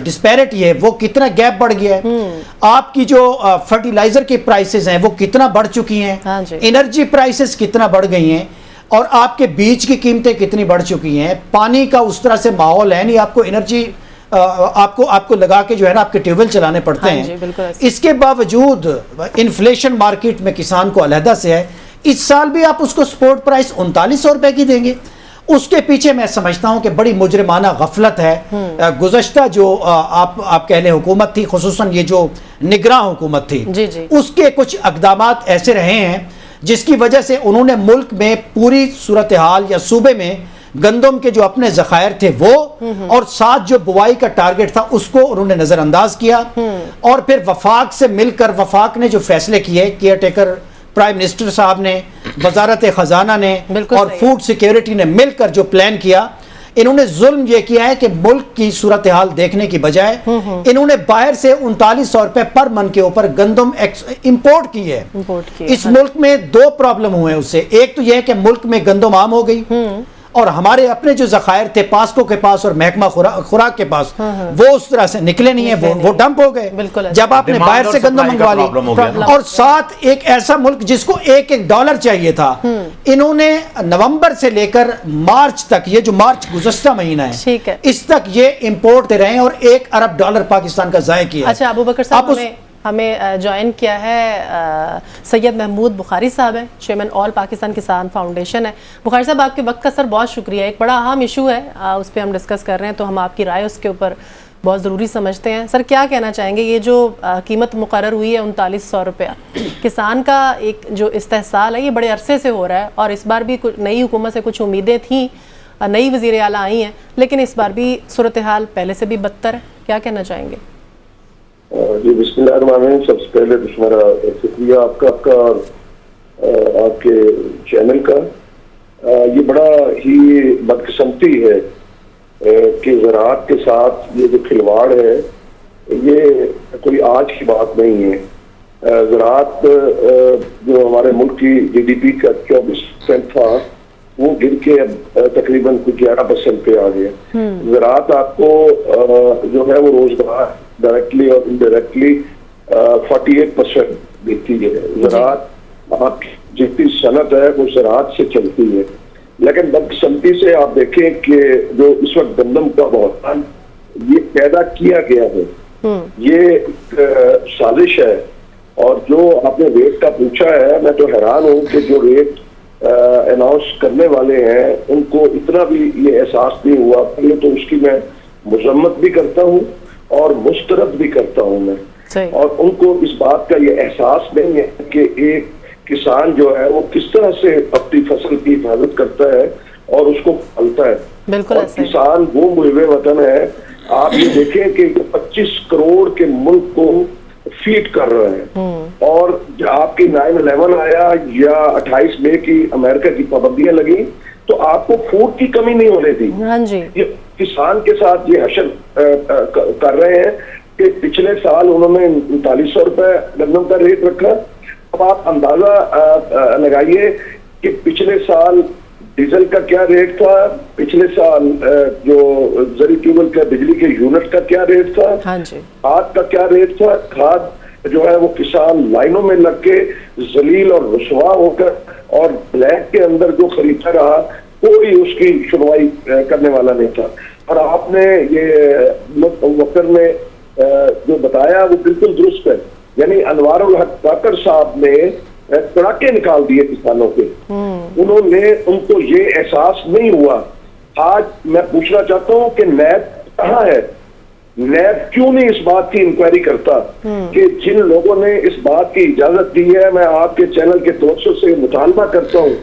ڈسپیرٹی ہے وہ کتنا گیپ بڑھ گیا ہے. آپ کی جو فرٹیلائزر کی پرائسز ہیں وہ کتنا بڑھ چکی ہیں, انرجی پرائسز کتنا بڑھ گئی ہیں, اور آپ کے بیج کی قیمتیں کتنی بڑھ چکی ہیں. پانی کا اس طرح سے ماحول ہے نہیں, آپ کو انرجی آپ کو لگا کے جو ہے نا آپ کے ٹیوب ویل چلانے پڑتے ہیں. اس کے باوجود انفلیشن مارکیٹ میں کسان کو علیحدہ سے ہے. اس سال بھی آپ اس کو سپورٹ پرائس 3900 روپے کی دیں گے. اس کے پیچھے میں سمجھتا ہوں کہ بڑی مجرمانہ غفلت ہے. گزشتہ جو آپ کہہ لیں حکومت تھی, خصوصاً یہ جو نگراں حکومت تھی, اس کے کچھ اقدامات ایسے رہے ہیں جس کی وجہ سے انہوں نے ملک میں پوری صورتحال یا صوبے میں گندم کے جو اپنے ذخائر تھے وہ اور ساتھ جو بوائی کا ٹارگٹ تھا اس کو انہوں نے نظر انداز کیا، اور پھر وفاق سے مل کر وفاق نے جو فیصلے کیے، کیئر ٹیکر پرائم منسٹر صاحب نے، وزارت خزانہ نے اور فوڈ سیکیورٹی نے مل کر جو پلان کیا، انہوں نے ظلم یہ کیا ہے کہ ملک کی صورتحال دیکھنے کی بجائے انہوں نے باہر سے 3900 روپے پر من کے اوپر گندم امپورٹ کی ہے۔ اس ملک میں دو پرابلم ہوئے اس سے، ایک تو یہ ہے کہ ملک میں گندم عام ہو گئی اور ہمارے اپنے جو ذخائر تھے پاسکو کے پاس اور محکمہ خوراک کے پاس وہ اس طرح سے نکلے نہیں ہیں، وہ ڈمپ ہو گئے جب آپ نے باہر سے گندم منگوا لی۔ اور ساتھ ایک ایسا ملک جس کو $1 چاہیے تھا، انہوں نے نومبر سے لے کر مارچ تک، یہ جو مارچ گزشتہ مہینہ ہے اس تک یہ امپورٹ دے رہے ہیں اور $1 ارب پاکستان کا ضائع کیا۔ اچھا ابو بکر صاحب، ہمیں جوائن کیا ہے سید محمود بخاری صاحب ہیں، چیئرمین آل پاکستان کسان فاؤنڈیشن ہے۔ بخاری صاحب آپ کے وقت کا سر بہت شکریہ، ایک بڑا اہم ایشو ہے اس پہ ہم ڈسکس کر رہے ہیں، تو ہم آپ کی رائے اس کے اوپر بہت ضروری سمجھتے ہیں۔ سر کیا کہنا چاہیں گے، یہ جو قیمت مقرر ہوئی ہے 3900 روپیہ، کسان کا ایک جو استحصال ہے یہ بڑے عرصے سے ہو رہا ہے اور اس بار بھی نئی حکومت سے کچھ امیدیں تھیں، نئی وزیر اعلیٰ آئی ہیں، لیکن اس بار بھی صورتحال پہلے سے بھی بدتر ہے، کیا کہنا چاہیں گے؟ جی بسم اللہ الرحمن الرحیم، سب سے پہلے میرا شکریہ آپ کا اور آپ کے چینل کا۔ یہ بڑا ہی بدقسمتی ہے کہ زراعت کے ساتھ یہ جو کھلواڑ ہے یہ کوئی آج کی بات نہیں ہے۔ زراعت جو ہمارے ملک کی GDP کا 24% تھا وہ گر کے اب تقریباً 11% پہ آ گیا۔ زراعت آپ کو جو ہے وہ روزگار ڈائریکٹلی اور انڈائریکٹلی 48% دیتی ہے۔ زراعت آپ کی جتنی صنعت ہے وہ زراعت سے چلتی ہے، لیکن بدقسمتی سے آپ دیکھیں کہ جو اس وقت گندم کا بحران یہ پیدا کیا گیا ہے، یہ ایک سازش ہے۔ اور جو آپ نے ریٹ کا پوچھا ہے، میں تو حیران ہوں کہ جو ریٹ اناؤنس کرنے والے ہیں ان کو اتنا بھی یہ احساس نہیں ہوا۔ پہلے تو اس کی میں مذمت بھی کرتا ہوں اور مسترد بھی کرتا ہوں میں، اور ان کو اس بات کا یہ احساس نہیں ہے کہ ایک کسان جو ہے وہ کس طرح سے اپنی فصل کی حفاظت کرتا ہے اور اس کو پالتا ہے۔ اور کسان وہ محب وطن ہے، آپ یہ دیکھیں کہ 25 کروڑ کے ملک کو فیڈ کر رہے ہیں، اور آپ کی 9/11 آیا یا 28 مئی کی امریکہ کی پابندیاں لگی تو آپ کو فوڈ کی کمی نہیں ہونے تھی۔ یہ کسان کے ساتھ یہ حشر کر رہے ہیں کہ پچھلے سال انہوں نے 3900 روپے گندم کا ریٹ رکھا۔ اب آپ اندازہ لگائیے کہ پچھلے سال ڈیزل کا کیا ریٹ تھا، پچھلے سال جو زرعی ٹیوبل کا بجلی کے یونٹ کا کیا ریٹ تھا، کھاد کا کیا ریٹ تھا۔ کھاد جو ہے وہ کسان لائنوں میں لگ کے ذلیل اور رسوا ہو کر اور بلیک کے اندر جو خریدتا رہا، کوئی اس کی سنوائی کرنے والا نہیں تھا۔ اور آپ نے یہ وقت میں جو بتایا وہ بالکل درست ہے، یعنی انوار الحق کاکڑ صاحب نے کڑاکے نکال دیے کسانوں کے، انہوں نے ان کو یہ احساس نہیں ہوا۔ آج میں پوچھنا چاہتا ہوں کہ نیب کہاں ہے؟ نیب کیوں نہیں اس بات کی انکوائری کرتا کہ جن لوگوں نے اس بات کی اجازت دی ہے؟ میں آپ کے چینل کے توسط سے مطالبہ کرتا ہوں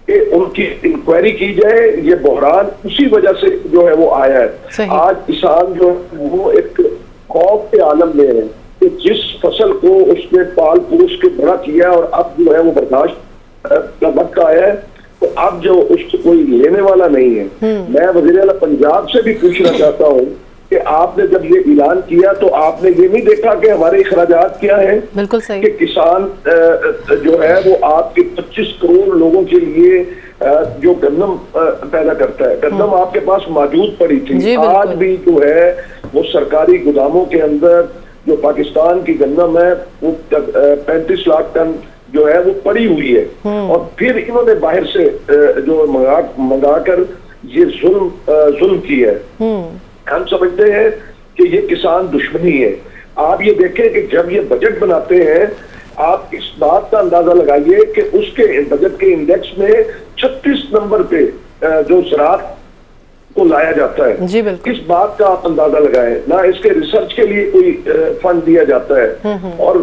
کہ ان کی انکوائری کی جائے۔ یہ بحران اسی وجہ سے جو ہے وہ آیا ہے۔ آج کسان جو ہے وہ ایک خوف کے عالم میں ہے کہ جس فصل کو اس نے پال پوس کے بڑا کیا اور اب جو ہے وہ برداشت کا وقت آیا ہے، تو اب جو اس کو کوئی لینے والا نہیں ہے۔ میں وزیر اعلیٰ پنجاب سے بھی پوچھنا چاہتا ہوں کہ آپ نے جب یہ اعلان کیا تو آپ نے یہ نہیں دیکھا کہ ہمارے اخراجات کیا ہیں؟ بالکل صحیح کہ کسان جو ہے وہ آپ کے 25 کروڑ لوگوں کے لیے جو گندم پیدا کرتا ہے، گندم آپ کے پاس موجود پڑی تھی، آج بھی جو ہے وہ سرکاری گوداموں کے اندر جو پاکستان کی گندم ہے وہ 35 لاکھ ٹن جو ہے وہ پڑی ہوئی ہے، اور پھر انہوں نے باہر سے جو منگا کر یہ ظلم کی ہے۔ ہم سمجھتے ہیں کہ یہ کسان دشمنی ہے۔ آپ یہ دیکھیں کہ جب یہ بجٹ بناتے ہیں، آپ اس بات کا اندازہ لگائیے کہ اس کے بجٹ کے انڈیکس میں 36 نمبر پہ جو زراعت کو لایا جاتا ہے۔ جی بالکل، اس بات کا آپ اندازہ لگائیں، نہ اس کے ریسرچ کے لیے کوئی فنڈ دیا جاتا ہے۔ اور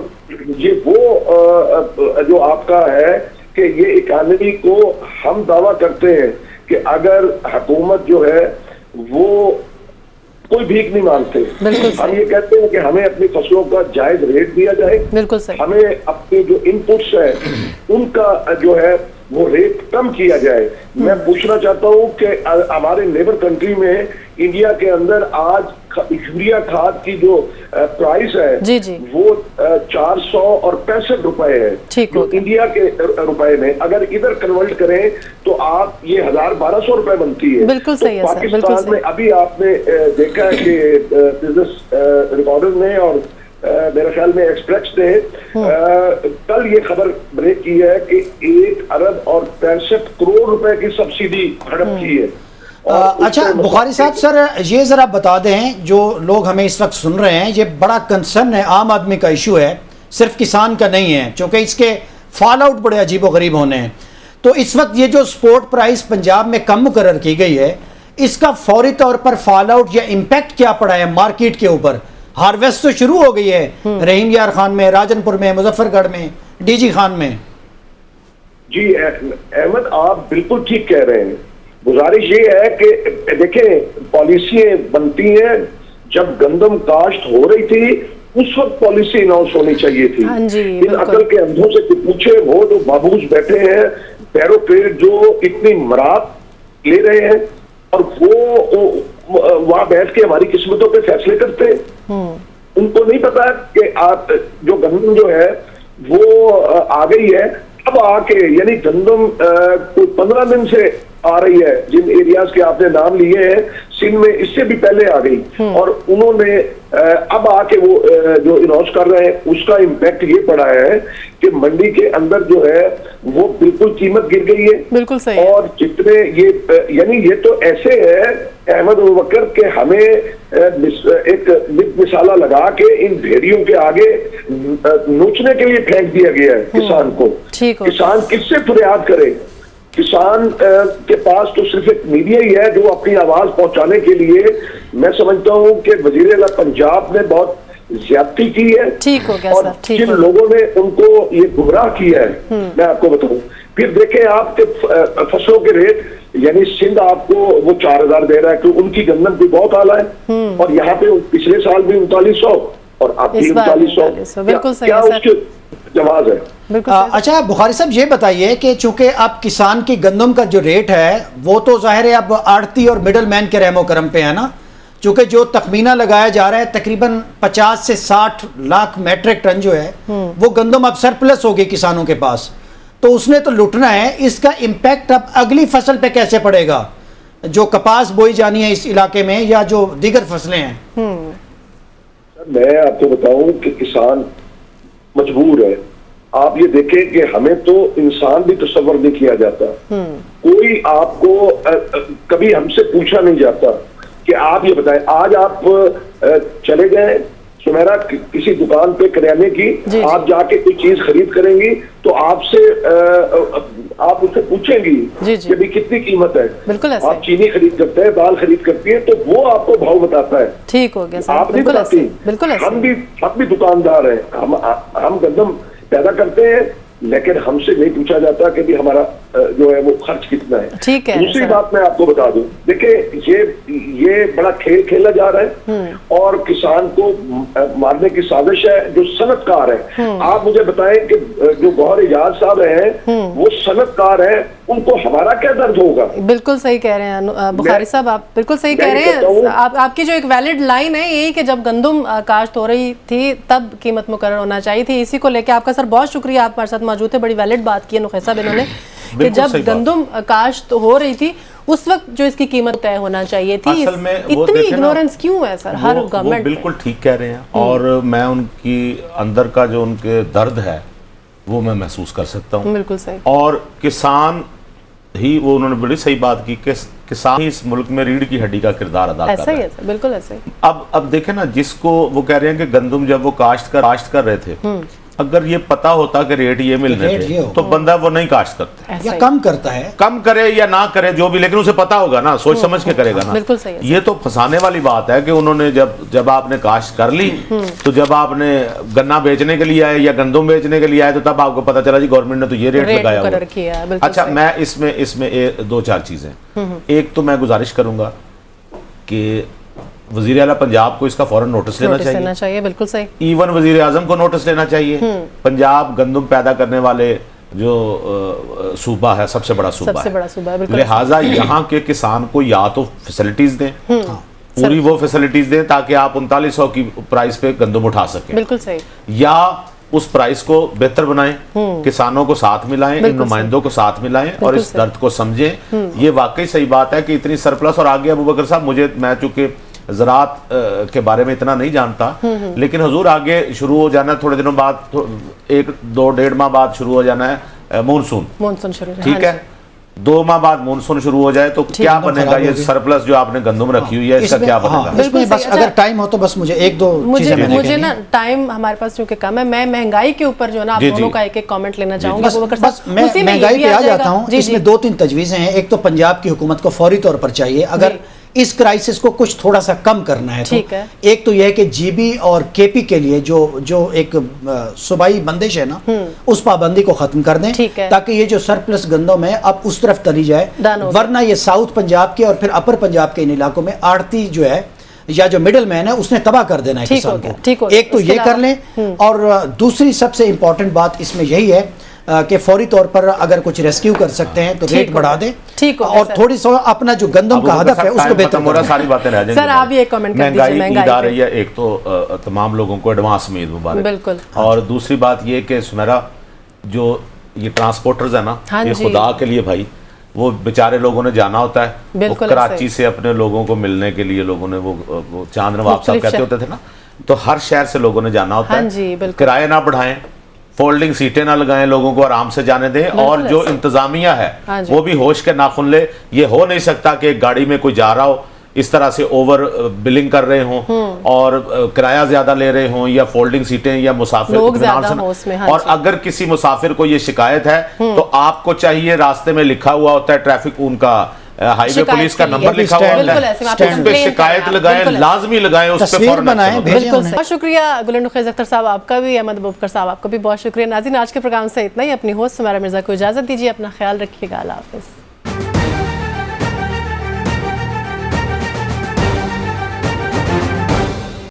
یہ وہ جو آپ کا ہے کہ یہ اکانومی کو ہم دعویٰ کرتے ہیں کہ اگر حکومت جو ہے وہ کوئی بھیک نہیں مانگتے. ہم یہ کہتے ہیں کہ ہمیں اپنی فصلوں کا جائز ریٹ دیا جائے, بالکل صحیح, ہمیں اپنے جو ان پٹس ہے ان کا جو ہے وہ ریٹ کم کیا جائے. میں پوچھنا چاہتا ہوں کہ ہمارے نیبر کنٹری میں انڈیا کے اندر آج یوریا کھاد کی جو پرائس ہے وہ 465 روپے ہے, جو انڈیا کے روپے میں اگر ادھر کنورٹ کریں تو آپ یہ 1200 روپے بنتی ہے. بالکل صحیح ہے سر, پاکستان میں ابھی آپ نے دیکھا ہے کہ بزنس ریکارڈر نے اور میرے خیال میں ایکسپریس نے کل یہ خبر بریک کی ہے کہ 1 ارب اور 65 کروڑ روپے کی سبسڈی ہڑپ کی ہے. اچھا بخاری صاحب, سر یہ ذرا بتا دیں, جو لوگ ہمیں اس وقت سن رہے ہیں, یہ بڑا کنسرن ہے, عام آدمی کا ایشو ہے, صرف کسان کا نہیں ہے, چونکہ اس کے فال آؤٹ بڑے عجیب و غریب ہونے ہیں. تو اس وقت یہ جو سپورٹ پرائس پنجاب میں کم مقرر کی گئی ہے, اس کا فوری طور پر فال آؤٹ یا امپیکٹ کیا پڑا ہے مارکیٹ کے اوپر؟ ہارویسٹ تو شروع ہو گئی ہے رحیم یار خان میں, راجن پور میں, مظفر گڑھ میں, ڈی جی خان میں. جی احمد, آپ بالکل ٹھیک کہہ رہے ہیں. گزارش یہ ہے کہ دیکھیں پالیسیاں بنتی ہیں, جب گندم کاشت ہو رہی تھی اس وقت پالیسی اناؤنس ہونی چاہیے تھی. ان عقل کے اندھوں سے پوچھے, وہ جو بابوز بیٹھے ہیں بیوروکریٹ جو اتنی مراد لے رہے ہیں اور وہ وہاں بیٹھ کے ہماری قسمتوں پہ فیصلے کرتے ہیں, ان کو نہیں پتا کہ آپ جو گندم جو ہے وہ آ گئی ہے اب آ کے, یعنی گندم کوئی 15 دن سے آ رہی ہے. جن ایریاز کے آپ نے نام لیے ہیں سندھ میں اس سے بھی پہلے آ گئی, اور انہوں نے اب آ کے وہ جو اناؤنس کر رہے ہیں اس کا امپیکٹ یہ پڑا ہے کہ منڈی کے اندر جو ہے وہ بالکل قیمت گر گئی ہے. بالکل صحیح. اور جتنے یہ یعنی یہ تو ایسے ہے احمد ابوبکر کہ ہمیں ایک مثالہ لگا کے ان بھیڑیوں کے آگے نوچنے کے لیے پھینک دیا گیا ہے کسان کو. کسان کس سے فریاد کرے؟ کسان کے پاس تو صرف ایک میڈیا ہی ہے جو اپنی آواز پہنچانے کے لیے, میں سمجھتا ہوں کہ وزیر اعلیٰ پنجاب نے بہت زیادتی کی ہے اور جن لوگوں نے ان کو یہ گمراہ کیا ہے میں آپ کو بتاؤں. پھر دیکھیں آپ کے فصلوں کے ریٹ, یعنی سندھ آپ کو وہ 4000 دے رہا ہے کہ ان کی گندم بھی بہت اعلیٰ ہے, اور یہاں پہ پچھلے سال بھی 3900 اور آپ کی 3900, کیا اس کے جواز ہے؟ اچھا بخاری صاحب یہ بتائیے کہ چونکہ اب کسان کی گندم کا جو ریٹ ہے وہ تو ظاہر ہے اب آڑتی اور مڈل مین کے رحم و کرم پہ ہے نا, چونکہ جو تخمینہ لگایا جا رہا ہے تقریباً 50 سے 60 لاکھ میٹرک ٹن جو ہے وہ گندم اب سرپلس ہوگی کسانوں کے پاس, تو اس نے تو لٹنا ہے. اس کا امپیکٹ اب اگلی فصل پہ کیسے پڑے گا جو کپاس بوئی جانی ہے اس علاقے میں یا جو دیگر فصلیں ہیں؟ میں آپ کو بتاؤں کہ کسان مجبور ہے. آپ یہ دیکھیں کہ ہمیں تو انسان بھی تصور نہیں کیا جاتا, کوئی آپ کو کبھی ہم سے پوچھا نہیں جاتا کہ آپ یہ بتائیں. آج آپ چلے جائیں سمیرا کسی دکان پہ کریانے کی, آپ جا کے کوئی چیز خرید کریں گی تو آپ سے آپ اسے پوچھیں گی کہ بھی کتنی قیمت ہے. آپ چینی خرید کرتے ہیں, دال خرید کرتی ہیں تو وہ آپ کو بھاؤ بتاتا ہے. ٹھیک ہو گیا, آپ نہیں بتاتی. ہم بھی دکاندار ہیں, ہم گندم پیدا کرتے ہیں لیکن ہم سے نہیں پوچھا جاتا کہ بھی ہمارا جو ہے وہ خرچ کتنا ہے. دوسری بات میں آپ کو بتا دوں, دیکھیں یہ بڑا کھیل کھیلا جا رہا ہے اور کسان کو مارنے کی سازش ہے جو صنعت کار ہے. آپ مجھے بتائیں کہ جو گوہر اعجاز صاحب ہیں وہ صنعت کار ہیں, ان کو ہمارا کیا درد ہوگا؟ بالکل صحیح کہہ رہے ہیں بخاری صاحب, آپ بالکل صحیح کہہ رہے ہیں. آپ کی جو ایک ویلڈ لائن ہے یہی کہ جب گندم کاشت ہو رہی تھی تب قیمت مقرر ہونا چاہیے تھی. اسی کو لے کے آپ کا سر بہت شکریہ, آپ ہمارے ساتھ موجود تھے. بڑی ویلڈ بات کی ہے نخیل صاحب انہوں نے کہ جب گندم کاشت ہو رہی تھی اس وقت جو اس کی قیمت طے ہونا چاہیے تھی. اتنی اگنورنس کیوں ہے سر ہر گورنمنٹ؟ بالکل ٹھیک کہہ رہے ہیں, اور میں ان کی اندر کا جو ان کے درد ہے وہ میں محسوس کر سکتا ہوں. بالکل صحیح. اور کسان ہی, وہ انہوں نے بڑی صحیح بات کی کہ کسان ہی اس ملک میں ریڑھ کی ہڈی کا کردار ادا کر رہا ہے. ایسا ہی ہے, بالکل ایسا ہی. اب دیکھیں نا, جس کو وہ کہہ رہے ہیں کہ گندم جب وہ کاشت کر رہے تھے اگر یہ پتا ہوتا کہ ریٹ یہ ملنے ریٹ یہ تھے ہوگا۔ تو بندہ وہ نہیں کاشت کرتا، ایسا یا ہی۔ کم کرتا ہے، کم کرے یا نہ کرے جو بھی، لیکن اسے پتا ہوگا نا، سوچ سمجھ کے کرے گا نا۔ بالکل صحیح ہے۔ یہ تو پھنسانے والی بات ہے کہ انہوں نے جب آپ نے کاشت کر لی تو جب آپ نے گنا بیچنے کے لیے آئے یا گندم بیچنے کے لیے آئے تو تب آپ کو پتا چلا جی گورنمنٹ نے تو یہ ریٹ لگایا مقرر ہوا۔ کیا ہے، بالکل اچھا، صحیح۔ میں اس میں دو چار چیزیں، ایک تو میں گزارش کروں گا کہ وزیر اعلیٰ پنجاب کو اس کا فوراً نوٹس لینا نوٹس لینا چاہیے، چاہیے، بالکل صحیح۔ ایون وزیر اعظم کو نوٹس لینا چاہیے۔ پنجاب گندم پیدا کرنے والے جو صوبہ ہے، سب سے بڑا صوبہ سب سے بڑا صوبہ ہے، بالکل۔ لہٰذا یہاں کے کسان کو یا تو فیسلٹیز دیں، پوری وہ فیسلٹیز دیں تاکہ آپ 3900 کی پرائز پہ گندم اٹھا سکیں، بالکل صحیح۔ یا اس پرائز کو بہتر بنائیں، کسانوں کو ساتھ ملائیں، ان نمائندوں کو ساتھ ملائیں اور اس درد کو سمجھیں۔ یہ واقعی صحیح بات ہے کہ اتنی سرپلس، اور آگے ابوبکر صاحب میں چونکہ زراعت کے بارے میں اتنا نہیں جانتا، لیکن حضور آگے شروع ہو جانا ہے تھوڑے دنوں بعد، 1-2-1.5 ماہ بعد شروع ہو جانا ہے مونسون شروع، ٹھیک ہے، 2 ماہ بعد مونسون شروع ہو جائے تو کیا بنے گا یہ سرپلس جو آپ نے گندم رکھی ہوئی ہے، اس کا کیا بنے گا؟ اس میں بس اگر ٹائم ہو تو بس مجھے ایک دو چیزیں میں نے مجھے نا ٹائم ہمارے پاس چونکہ کم ہے، میں مہنگائی کے اوپر جو ہے نا آپ دونوں کا ایک کامنٹ لینا چاہوں گا ابوبکر بس صاحب، میں اسی میں یہ مہنگائی بھی پہ آ جائے جاتا گا۔ ہوں۔ جی اس میں 2-3 تجویزیں ہیں۔ ایک تو پنجاب کی حکومت کو فوری طور پر چاہیے اگر اس کرائسس کو کچھ تھوڑا سا کم کرنا ہے تو ایک تو یہ ہے کہ جی بی اور کے پی کے لیے جو ایک صوبائی بندش ہے نا، اس پابندی کو ختم کر دیں تاکہ یہ جو سرپلس گندم ہے اب اس طرف تلی جائے، ورنہ یہ ساؤتھ پنجاب کے اور پھر اپر پنجاب کے ان علاقوں میں آڑتی جو ہے یا جو مڈل مین ہے اس نے تباہ کر دینا ہے کسان کو۔ ایک تو یہ کر لیں، اور دوسری سب سے امپورٹنٹ بات اس میں یہی ہے کہ فوری طور پر اگر کچھ ریسکیو کر سکتے ہیں تو ریٹ بڑھا دیں، اور تھوڑی سا اپنا جو گندم کا ہدف ہے اس کو بہتر کریں۔ ساری باتیں رہ جائیں سر آپ یہ کامنٹ کر دیجئے مہنگائی عید آ رہی ہے، ایک تو تمام لوگوں کو ایڈوانس میں عید مبارک، بالکل، اور دوسری بات یہ کہ سمیرا جو یہ ٹرانسپورٹرز ہیں نا، یہ خدا کے لیے بھائی وہ بیچارے لوگوں نے جانا ہوتا ہے، وہ کراچی سے اپنے لوگوں کو ملنے کے لیے لوگوں نے وہ چاند نواب صاحب کہتے ہوتے تھے نا، تو ہر شہر سے لوگوں نے جانا ہوتا ہے، کرایہ نہ بڑھائیں، فولڈنگ سیٹیں نہ لگائیں، لوگوں کو آرام سے جانے دیں، اور جو انتظامیہ ہے وہ بھی ہوش کے ناخن لے۔ یہ ہو نہیں سکتا کہ ایک گاڑی میں کوئی جا رہا ہو اس طرح سے اوور بلنگ کر رہے ہوں اور کرایہ زیادہ لے رہے ہوں، یا فولڈنگ سیٹیں، یا مسافر اور اگر کسی مسافر کو یہ شکایت ہے تو آپ کو چاہیے، راستے میں لکھا ہوا ہوتا ہے ٹریفک ان کا ہائی وے پولیس کا نمبر لکھا ہوا ہوتا ہے، اس پہ شکایت لگائیں، لازمی لگائیں، اس پہ فوراً بالکل۔ بہت شکریہ گلن خیز اختر صاحب آپ کا بھی، احمد ابوبکر صاحب آپ کا بھی بہت شکریہ۔ ناظرین آج کے پروگرام سے اتنا ہی، اپنی ہوسٹ سمیرا مرزا کو اجازت دیجیے، اپنا خیال رکھیے گا، اللہ حافظ۔